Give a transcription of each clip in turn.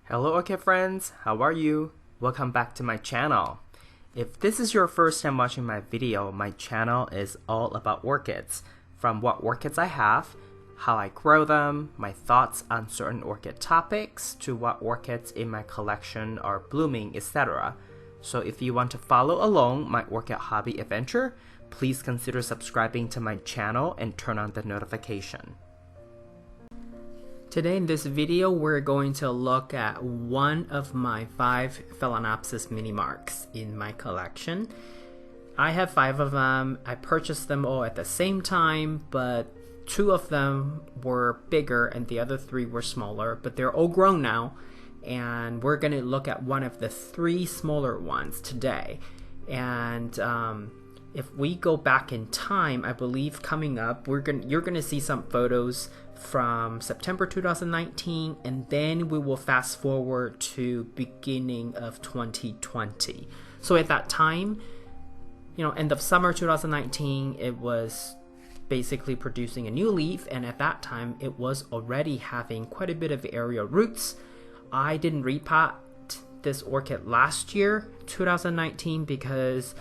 Hello Orchid friends, how are you? Welcome back to my channel. If this is your first time watching my video, my channel is all about orchids. From what orchids I have, how I grow them, my thoughts on certain orchid topics, to what orchids in my collection are blooming, etc. So if you want to follow along my orchid hobby adventure, please consider subscribing to my channel and turn on the notification. Today in this video, we're going to look at one of my 5 Phalaenopsis mini marks in my collection. I have 5 of them. I purchased them all at the same time, but 2 of them were bigger and the other 3 were smaller, but they're all grown now. And we're going to look at one of the 3 smaller ones today. And if we go back in time, I believe coming up, you're going to see some photos from September 2019, and then we will fast forward to beginning of 2020. So at that time, end of summer 2019, it was basically producing a new leaf, and at that time it was already having quite a bit of aerial roots. I didn't repot this orchid last year, 2019, because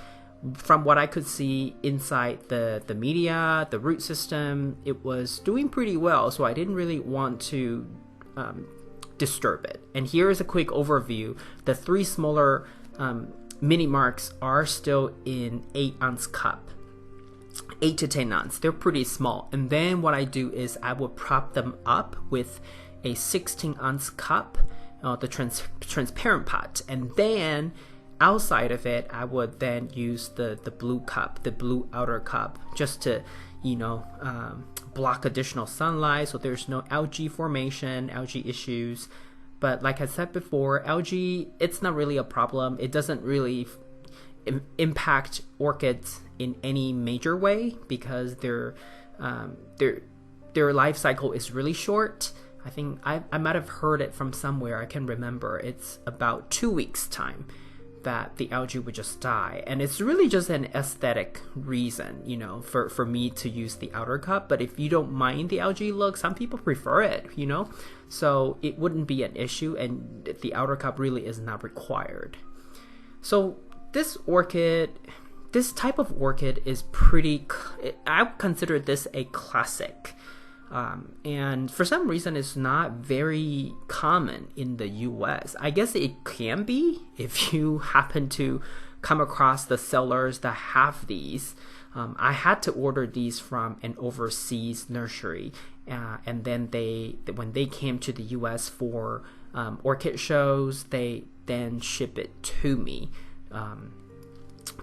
from what I could see inside the media, the root system, it was doing pretty well, so I didn't really want to disturb it. And here is a quick overview. The 3 smaller mini marks are still in 8-ounce cup, 8 to 10 ounce. They're pretty small. And then what I do is I will prop them up with a 16-ounce cup, the transparent pot, and then outside of it, I would then use the blue cup, the blue outer cup, just to, block additional sunlight so there's no algae formation, algae issues. But like I said before, algae, it's not really a problem. It doesn't really impact orchids in any major way because their life cycle is really short. I think I might have heard it from somewhere. I can remember it's about 2 weeks time that the algae would just die, and it's really just an aesthetic reason, for me to use the outer cup. But if you don't mind the algae look, some people prefer it, so it wouldn't be an issue, and the outer cup really is not required. So this type of orchid is I would consider this a classic. And for some reason, it's not very common in the US. I guess it can be if you happen to come across the sellers that have these. I had to order these from an overseas nursery, and then when they came to the US for orchid shows, they then ship it to me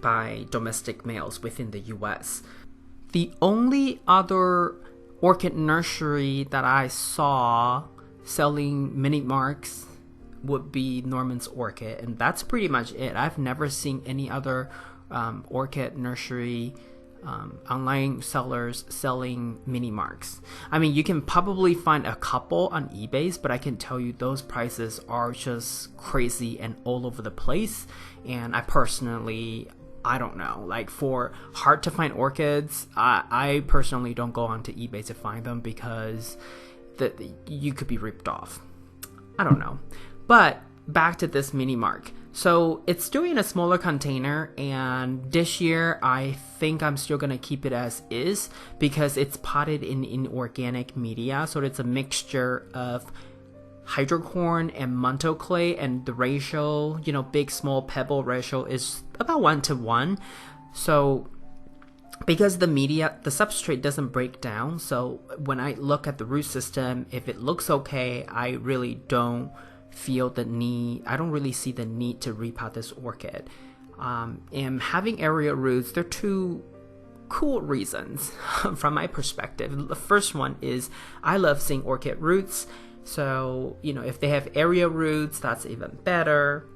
by domestic mails within the US. The only other orchid nursery that I saw selling mini marks would be Norman's Orchid, and that's pretty much it. I've never seen any other orchid nursery online sellers selling mini marks. I mean, you can probably find a couple on eBay, but I can tell you those prices are just crazy and all over the place. And I don't know, like for hard to find orchids, I personally don't go onto eBay to find them because you could be ripped off. I don't know. But back to this mini mark. So it's still in a smaller container, and this year I think I'm still going to keep it as is because it's potted in organic media. So it's a mixture of hydrocorn and manto clay, and the ratio, big small pebble ratio is about 1:1. So because the substrate doesn't break down, so when I look at the root system, if it looks okay, I really don't feel the need. I don't really see the need to repot this orchid. And having aerial roots, there are 2 cool reasons from my perspective. The first one is I love seeing orchid roots. So, if they have aerial roots, that's even better.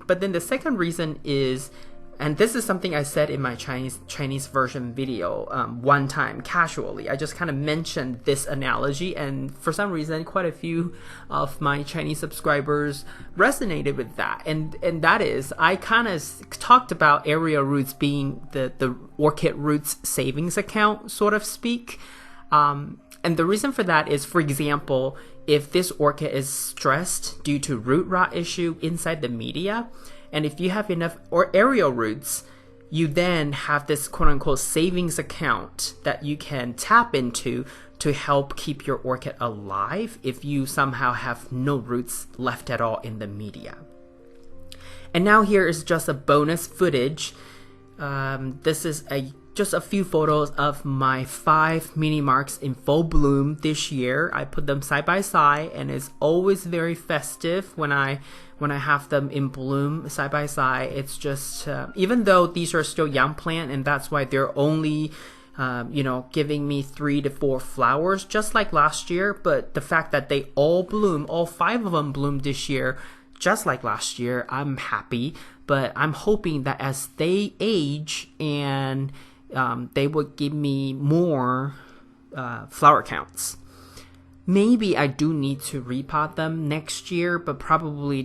But then the second reason is, and this is something I said in my Chinese version video one time casually. I just kind of mentioned this analogy, and for some reason, quite a few of my Chinese subscribers resonated with that. And that is, I kind of talked about aerial roots being the orchid roots savings account, sort of speak. And the reason for that is, for example, if this orchid is stressed due to root rot issue inside the media, and if you have enough aerial roots, you then have this quote-unquote savings account that you can tap into to help keep your orchid alive if you somehow have no roots left at all in the media. And now here is just a bonus footage. This is just a few photos of my 5 mini marks in full bloom this year. I put them side by side, and it's always very festive when I have them in bloom side by side. It's just even though these are still young plant, and that's why they're only giving me 3 to 4 flowers just like last year, but the fact that they all bloom, all 5 of them bloomed this year just like last year, I'm happy. But I'm hoping that as they age and they would give me more flower counts. Maybe I do need to repot them next year, but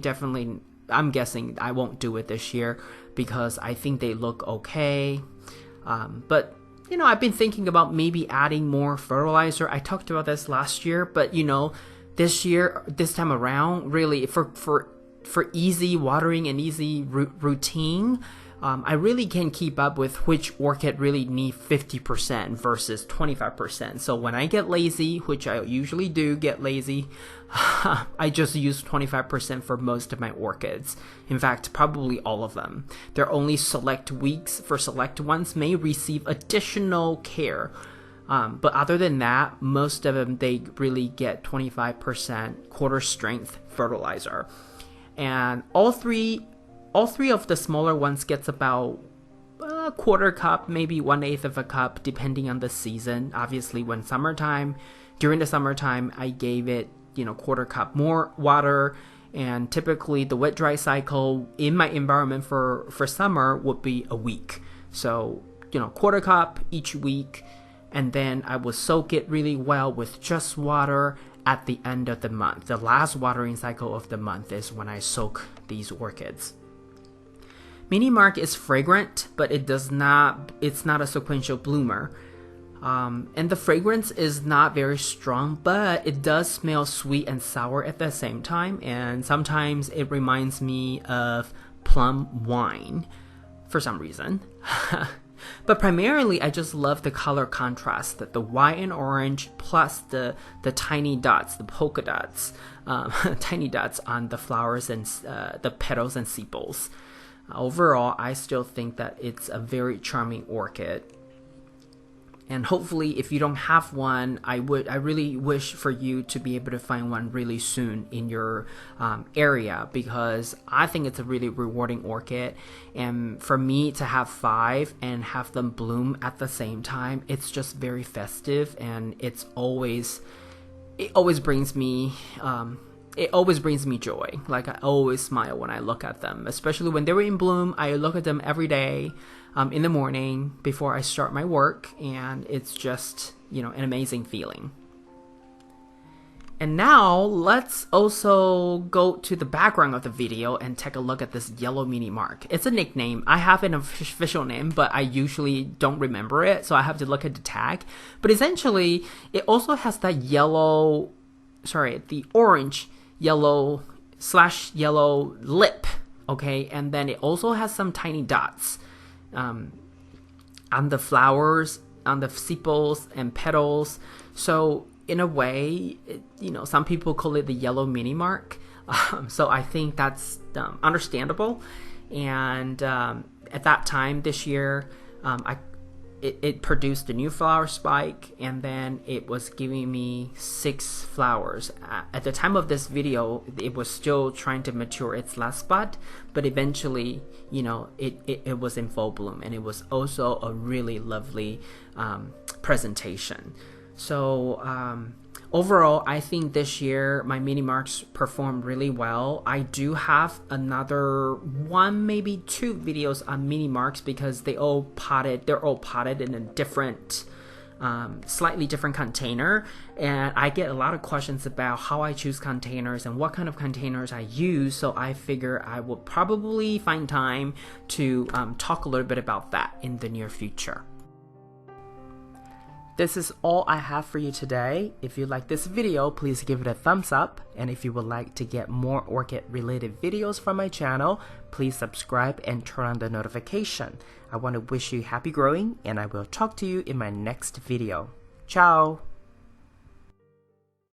definitely, I'm guessing I won't do it this year because I think they look okay. But I've been thinking about maybe adding more fertilizer. I talked about this last year, but this time around, really for easy watering and easy routine, I really can keep up with which orchid really need 50% versus 25%. So when I get lazy, which I usually do get lazy, I just use 25% for most of my orchids. In fact, probably all of them. There are only select weeks for select ones may receive additional care. But other than that, most of them, they really get 25% quarter strength fertilizer. And all three of the smaller ones gets about a quarter cup, maybe 1/8 of a cup, depending on the season. Obviously, during the summertime, I gave it, quarter cup more water. And typically, the wet dry cycle in my environment for summer would be a week. So, quarter cup each week. And then I would soak it really well with just water at the end of the month. The last watering cycle of the month is when I soak these orchids. Mini Mark is fragrant, but it's not a sequential bloomer. And the fragrance is not very strong, but it does smell sweet and sour at the same time. And sometimes it reminds me of plum wine for some reason. But primarily, I just love the color contrast, that the white and orange plus the tiny dots, the polka dots, tiny dots on the flowers and the petals and sepals. Overall, I still think that it's a very charming orchid. And hopefully, if you don't have one, I really wish for you to be able to find one really soon in your area, because I think it's a really rewarding orchid. And for me to have 5 and have them bloom at the same time, it's just very festive, and it always brings me joy. Like, I always smile when I look at them, especially when they were in bloom. I look at them every day in the morning before I start my work, and it's just, an amazing feeling. And now let's also go to the background of the video and take a look at this yellow mini mark. It's a nickname. I have an official name, but I usually don't remember it, so I have to look at the tag. But essentially, it also has that the orange yellow / yellow lip, okay? And then it also has some tiny dots on the flowers, on the sepals and petals. So in a way, some people call it the yellow mini mark. So I think that's understandable. And at that time this year, it produced a new flower spike, and then it was giving me 6 flowers. At the time of this video, it was still trying to mature its last spot, but eventually, it was in full bloom, and it was also a really lovely presentation. So overall, I think this year my mini marks performed really well. I do have another 1, maybe 2 videos on mini marks because they're all potted in a different, slightly different container. And I get a lot of questions about how I choose containers and what kind of containers I use. So I figure I will probably find time to talk a little bit about that in the near future. This is all I have for you today. If you like this video, please give it a thumbs up. And if you would like to get more orchid related videos from my channel, please subscribe and turn on the notification. I want to wish you happy growing, and I will talk to you in my next video. Ciao!